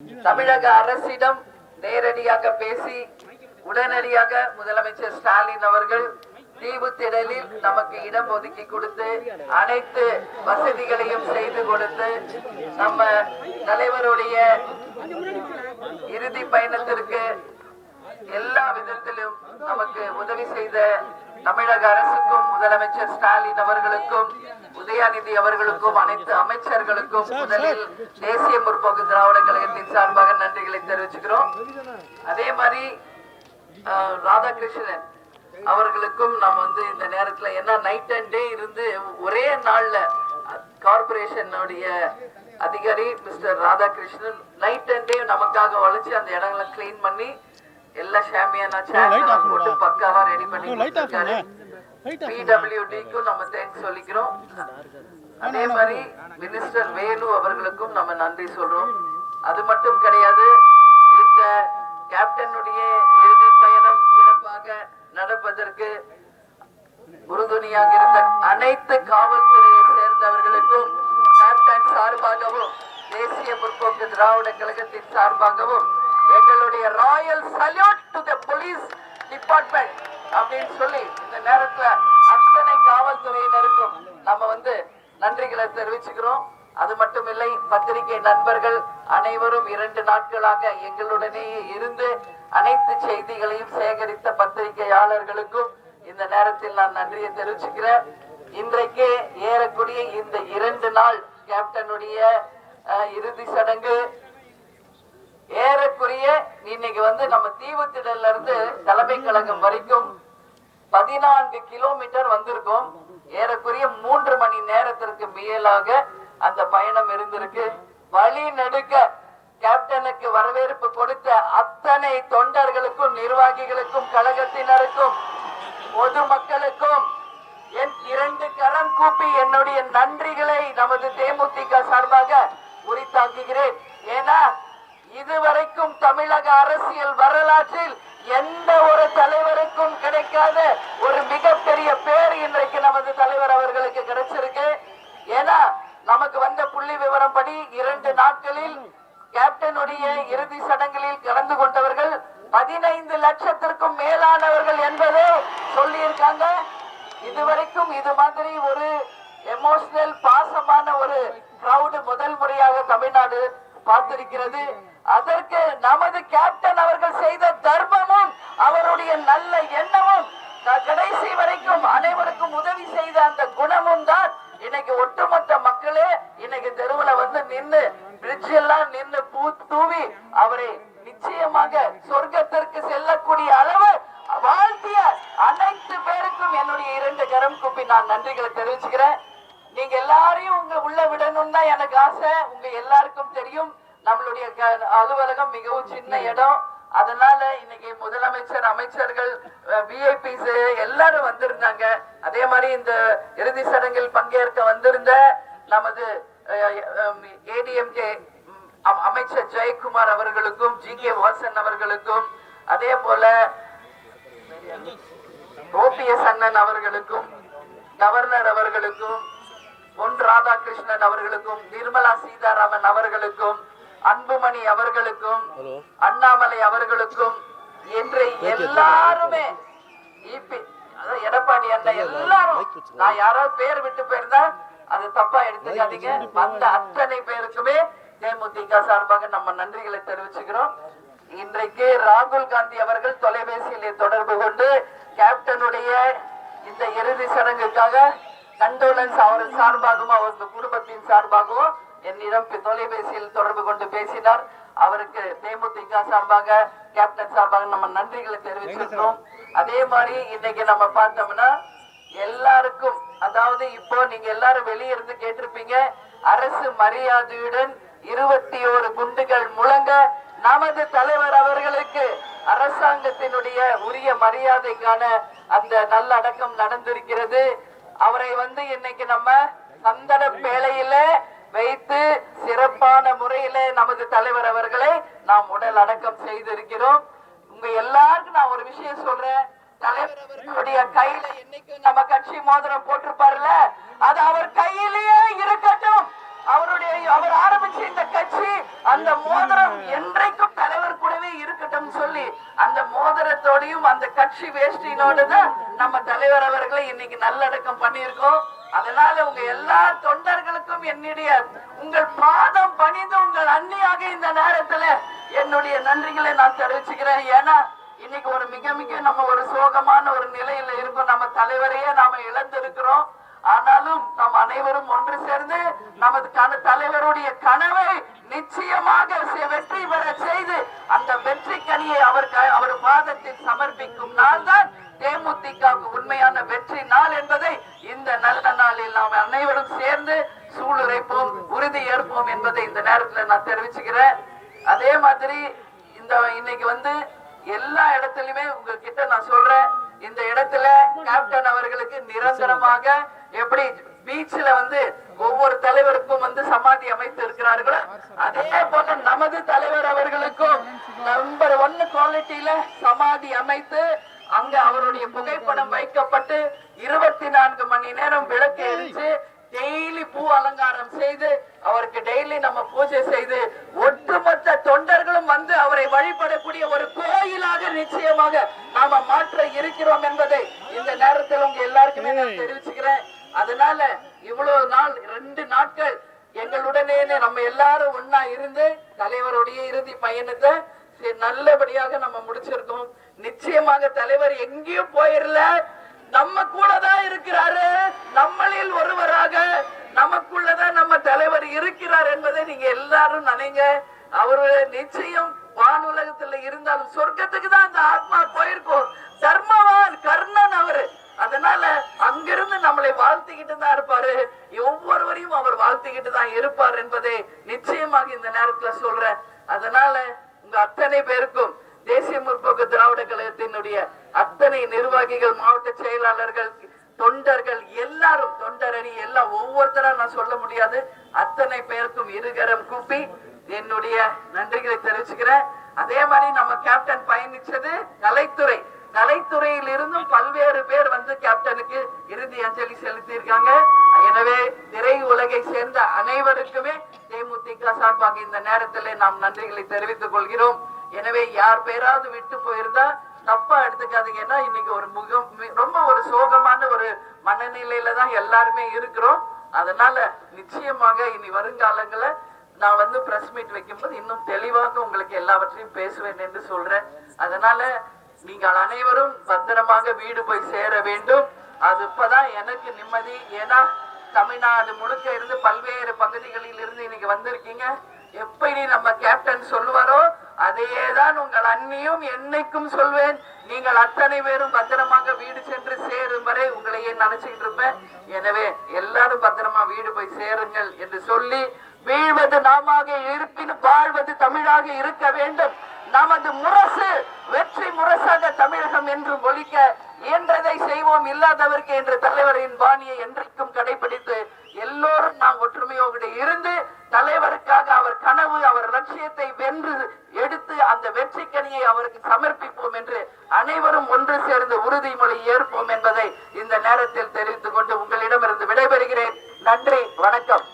தமிழக அரசிடம் நேரடியாக பேசி உடனடியாக முதலமைச்சர் ஸ்டாலின் அவர்கள் தீவு திடலில் நமக்கு இடம் ஒதுக்கி கொடுத்து அனைத்து வசதிகளையும் செய்து கொடுத்து நம்ம தலைவருடைய இறுதி பயணத்திற்கு எல்லா விதத்திலும் நமக்கு உதவி செய்த தமிழக அரசுக்கும் முதலமைச்சர் ஸ்டாலின் அவர்களுக்கும் உதயநிதி அவர்களுக்கும் அனைத்து அமைச்சர்களுக்கும் முதலில் தேசிய முற்போக்கு திராவிட கழகத்தின் சார்பாக நன்றிகளை தெரிவிச்சுக்கிறோம். அதே மாதிரி ராதாகிருஷ்ணன் அவர்களுக்கும் நம்ம இந்த நேரத்துல என்ன நைட் அண்ட் டே இருந்து ஒரே நாள்ல கார்பரேஷனுடைய அதிகாரி மிஸ்டர் ராதாகிருஷ்ணன் நைட் அண்ட் டே நமக்காக உழைச்சு அந்த இடங்களை கிளீன் பண்ணி எல்லா ஷாமியானா சேர் போட்டு பக்காவா ரெடி பண்ணி கொடுத்திருக்காரு. பிடபிள்யூடிக்கும் நம்ம தேங்க்ஸ் சொல்லிக்கிறோம். அதே மாதிரி மினிஸ்டர் வேலு அவர்களுக்கும் நம்ம நன்றி சொல்றோம். அது மட்டும் கிடையாது, இந்த கேப்டனுடைய இறுதி பயணம் சிறப்பாக நடப்பதற்கு உறுதுணையாக இருந்த அனைத்து காவல்துறையை சேர்ந்தவர்களுக்கும் கேப்டன் சார்பாகவும் தேசிய முற்போக்கு திராவிட கழகத்தின் சார்பாகவும் எங்களுடைய Royal salute to the police department அப்படின்னு சொல்லி இந்த நேரத்துல அத்தனை காவல்துறையினருக்கும் நம்ம நன்றிகளை தெரிவிச்சுக்கிறோம். அது மட்டும் இல்லை, பத்திரிகை நண்பர்கள் அனைவரும் 2 நாட்களாக எங்களுடனேயே இருந்து அனைத்து செய்திகளையும் சேகரித்த பத்திரிகையாளர்களுக்கும் இந்த நேரத்தில் நான் நன்றியை தெரிவிச்சுக்கிறேன். இன்றைக்கு ஏறக்கூடிய இந்த 2 நாள் கேப்டனுடைய இறுதி சடங்கு ஏறக்குறைய இன்னைக்கு நம்ம தீவுத்திடல்ல இருந்து தலைமை கழகம் வரைக்கும் 14 கிலோமீட்டர் வந்திருக்கோம். ஏறக்குறைய 3 மணி நேரத்திற்கு மேலாக அந்த பயணம் இருந்திருக்கு. வழி நெடுக்க கேப்டனுக்கு வரவேற்பு கொடுத்த அத்தனை தொண்டர்களுக்கும் நிர்வாகிகளுக்கும் கழகத்தினருக்கும் பொதுமக்களுக்கும் என் 2 கரம் கூப்பி என்னுடைய நன்றிகளை நமது தேமுதிக சார்பாக உரித்தாக்குகிறேன். ஏன்னா இதுவரைக்கும் தமிழக அரசியல் வரலாற்றில் எந்த ஒரு தலைவருக்கும் கிடைக்காத ஒரு மிகப்பெரிய பேர் இன்றைக்கு நமது தலைவர் அவர்களுக்கு கிடைச்சிருக்கு. ஏன்னா நமக்கு வந்த புள்ளி விவரம் படி 2 நாட்களில் கேப்டனுடைய இறுதி சடங்கில் கலந்து கொண்டவர்கள் 15 லட்சத்திற்கும் மேலானவர்கள் என்பதை சொல்லி இருக்காங்க. இதுவரைக்கும் இது மாதிரி ஒரு எமோஷனல் பாசமான ஒரு கிரவுட் முதல் முறையாக தமிழ்நாடு பார்த்திருக்கிறது. அதற்கு நமது கேப்டன் அவர்கள் செய்த தர்மமும் அவருடைய நல்ல எண்ணமும் கடைசி வரைக்கும் அனைவருக்கும் உதவி செய்த அந்த குணமும் தான் இன்னைக்கு ஒட்டுமொத்த மக்களே இன்னைக்கு தெருவுல நின்று பிரிட்ஜ் எல்லாம் நின்று பூ தூவி அவரை நிச்சயமாக சொர்க்கத்திற்கு செல்லக்கூடிய அளவு வாழ்த்திய அனைத்து பேருக்கும் என்னுடைய 2 கரம் கூப்பி நான் நன்றிகளை தெரிவிச்சுக்கிறேன். நீங்க எல்லாரையும் உள்ள விடணும் தான் எனக்கு ஆசை. உங்க எல்லாருக்கும் தெரியும் நம்மளுடைய அலுவலகம் மிகவும் சின்ன இடம். அதனால இன்னைக்கு முதலமைச்சர், அமைச்சர்கள், விஐபிஸ் எல்லாரும் வந்திருந்தாங்க. அதே மாதிரி இந்த இறுதி சடங்கில் பங்கேற்க வந்திருந்த நமது ஏடிஎம்கே அமைச்சர் ஜெயக்குமார் அவர்களுக்கும், ஜி.கே. வாசன் அவர்களுக்கும், அதே போல ஓபிஎஸ் அண்ணன் அவர்களுக்கும், கவர்னர் அவர்களுக்கும், பொன் ராதாகிருஷ்ணன் அவர்களுக்கும், நிர்மலா சீதாராமன் அவர்களுக்கும், அன்புமணி அவர்களுக்கும், அண்ணாமலை அவர்களுக்கும் என்று எல்லாருமே எடப்பாடி அண்ணன் எல்லாரும், நான் யாராவது பேர் விட்டு போயிருந்தா அது தப்பா எடுத்துக்காதீங்க. அந்த அத்தனை பேருக்குமே தேமுதிக சார்பாக நம்ம நன்றிகளை தெரிவிச்சுக்கிறோம். இன்றைக்கு ராகுல் காந்தி அவர்கள் தொலைபேசியிலே தொடர்பு கொண்டு கேப்டனுடைய இந்த இறுதி சடங்குக்காக கண்டோலன்ஸ் அவர் சார்பாகவும் அவரது குடும்பத்தின் சார்பாகவும் என்னிடம் தொலைபேசியில் தொடர்பு கொண்டு பேசினார். அவருக்கு தேமுதிக சார்பாக, கேப்டன் சார்பாக நம்ம நன்றிகளை தெரிவிச்சிருக்கிறோம். அதே மாதிரி இன்னைக்கு நம்ம பார்த்தோம்னா எல்லாருக்கும், அதாவது இப்போ நீங்க எல்லாரும் வெளியே இருந்து கேட்டிருப்பீங்க, அரசு மரியாதையுடன் 21 குண்டுகள் முழங்க நமது தலைவர் அவர்களுக்கு அரசாங்கத்தினுடைய உரிய மரியாதைக்கான அந்த நல்லடக்கம் நடந்திருக்கிறது. அவரை இன்னைக்கு நம்ம சந்தன பேழையில வைத்து சிறப்பான முறையில நமது தலைவர் அவர்களை நாம் உடல் அடக்கம் செய்திருக்கிறோம். உங்க எல்லாருக்கும் நான் ஒரு விஷயம் சொல்றேன், தலைவர் அவர்களுடைய கையில என்னைக்கு நம்ம கட்சி மோதிரம் போட்டிருப்பாருல, அது அவர் கையிலேயே இருக்கட்டும். அவர் ஆரம்பிச்ச இந்த கட்சி அந்த மோதிரம் என்றைக்கும் தலைவர் கூடவே இருக்கட்டும் சொல்லி அந்த மோதிரத்தோடையும் அந்த கட்சி வேஷ்டினோடு தான் நம்ம தலைவர் அவர்களை இன்னைக்கு நல்லடக்கம் பண்ணியிருக்கோம். அதனால உங்க எல்லா தொண்டர்களுக்கும் என்னுடைய உங்கள் பாதம் பணிந்து உங்கள் அன்னியாக இந்த நேரத்துல என்னுடைய நன்றிகளை நான் தெரிவிச்சுக்கிறேன். ஏன்னா இன்னைக்கு ஒரு மிக மிக நம்ம ஒரு சோகமான ஒரு நிலையில இருக்கோம். நம்ம தலைவரையே நாம இழந்திருக்கிறோம். ஆனாலும் நாம் அனைவரும் ஒன்று சேர்ந்து நமது தலைவருடைய கனவை நிச்சயமாக வெற்றி பெற செய்து அந்த வெற்றி கனியை அவர் பாதத்தில் சமர்ப்பிக்கும் நாள் தான் தேமுதிகவுக்கு உண்மையான வெற்றி நாள் என்பதை இந்த நல்ல நாளில் நாம் அனைவரும் சேர்ந்து சூளுரைப்போம், உறுதி ஏற்போம் என்பதை இந்த நேரத்தில் நான் தெரிவிச்சுக்கிறேன். அதே மாதிரி இன்னைக்கு எல்லா இடத்துலயுமே உங்ககிட்ட நான் சொல்றேன், இந்த இடத்துல கேப்டன் அவர்களுக்கு நிரந்தரமாக எப்படி பீச்ல ஒவ்வொரு தலைவருக்கும் சமாதி அமைத்து இருக்கிறார்களோ அதே போல நமது தலைவர் அவர்களுக்கும் நம்பர் 1 குவாலிட்டியில சமாதி அமைத்து அங்க அவருடைய புகைப்படம் வைக்கப்பட்டு 24 மணி நேரம் விளக்கு எரிச்சு டெய்லி பூ அலங்காரம் செய்து அவருக்கு டெய்லி நம்ம பூஜை செய்து ஒட்டுமொத்த தொண்டர்களும் அவரை வழிபடக்கூடிய ஒரு கோயிலாக நிச்சயமாக நாம மாற்ற இருக்கிறோம் என்பதை இந்த நேரத்தில் உங்க எல்லாருக்குமே நான் தெரிவிச்சுக்கிறேன். அதனால இவ்வளவு நாள் 2 நாட்கள் எங்களுடனே நம்ம எல்லாரும் ஒன்னா இருந்து தலைவருடைய இறுதி பயணத்தை நல்லபடியாக நம்ம முடிச்சிருக்கோம். நிச்சயமாக தலைவர் எங்கேயும் போயிடல, நம்ம கூட தான் இருக்கிறாரு. நம்மளில் ஒருவராக நமக்குள்ளதான் நம்ம தலைவர் இருக்கிறார் என்பதை நீங்க எல்லாரும் நினைங்க. அவரு நிச்சயம் வானுலகத்துல இருந்தாலும் சொர்க்கத்துக்கு தான் அந்த ஆத்மா போயிருக்கும். தர்மவான் கர்ணன் அவரு. அதனால அங்கிருந்து நம்மளை வாழ்த்திக்கிட்டு தான் இருப்பாரு. ஒவ்வொருவரையும் அவர் வாழ்த்திக்கிட்டு தான் இருப்பார் என்பதை நிச்சயமாக இந்த நேரத்துல சொல்றேன். அதனால உங்க அத்தனை பேருக்கும் தேசிய முற்போக்கு திராவிட கழகத்தினுடைய அத்தனை நிர்வாகிகள், மாவட்ட செயலாளர்கள், தொண்டர்கள் எல்லாரும், தொண்டரணி எல்லாம் ஒவ்வொருத்தரா நான் சொல்ல முடியாது, அத்தனை பேருக்கும் இருகரம் கூப்பி என்னுடைய நன்றிகளை தெரிவிச்சுக்கிறேன். அதே மாதிரி நம்ம கேப்டன் பயணிச்சது கலைத்துறையில் இருந்தும் பல்வேறு பேர் கேப்டனுக்கு இறுதி அஞ்சலி செலுத்தி இருக்காங்க. எனவே திரை உலகை சேர்ந்த அனைவருக்குமே தேமுதிக சார்பாக இந்த நேரத்திலே நாம் நன்றிகளை தெரிவித்துக் கொள்கிறோம். எனவே யார் பேராவது விட்டு போயிருந்தா தப்பா எடுத்துக்காதீங்க. ஏன்னா இன்னைக்கு ரொம்ப ஒரு சோகமான ஒரு மனநிலையில தான் எல்லாருமே இருக்கிறோம். அதனால நிச்சயமாக இனி வருங்காலங்களை நான் பிரஸ் மீட் வைக்கும்போது இன்னும் தெளிவாக உங்களுக்கு எல்லாவற்றையும் பேசுவேன் என்று சொல்றேன். அதனால நீங்கள் அனைவரும் பத்திரமாக வீடு போய் சேர வேண்டும். அது இப்பதான் எனக்கு நிம்மதி. ஏன்னா தமிழ்நாடு முழுக்க இருந்து பல்வேறு பகுதிகளில் இருந்து இன்னைக்கு வந்திருக்கீங்க. எப்படி நம்ம கேப்டன் சொல்லுவாரோ அதையேதான் உங்கள் அண்ணியும் என்னைக்கும் சொல்வேன். நீங்கள் அத்தனை பேரும் பத்திரமாக வீடு சென்று சேரும் வரை உங்களையே நினைச்சுக்கிட்டு இருப்பேன். எனவே எல்லாரும் பத்திரமா வீடு போய் சேருங்கள் என்று சொல்லி, வீழ்வது நாமாக இருப்பினும் வாழ்வது தமிழாக இருக்க வேண்டும். நமது முரசு வெற்றி முரசாக தமிழகம் என்று ஒலிக்க இயன்றதை செய்வோம், இல்லாதவருக்கு என்ற தலைவரின் பாணியை என்றைக்கும் கடைபிடித்து எல்லோரும் நாம் ஒற்றுமையோடு இருந்து தலைவருக்காக அவர் கனவு, அவர் லட்சியத்தை வென்று எடுத்து அந்த வெற்றி கனியை அவருக்கு சமர்ப்பிப்போம் என்று அனைவரும் ஒன்று சேர்ந்து உறுதிமொழி ஏற்போம் என்பதை இந்த நேரத்தில் தெரிவித்துக் கொண்டு உங்களிடமிருந்து விடைபெறுகிறேன். நன்றி, வணக்கம்.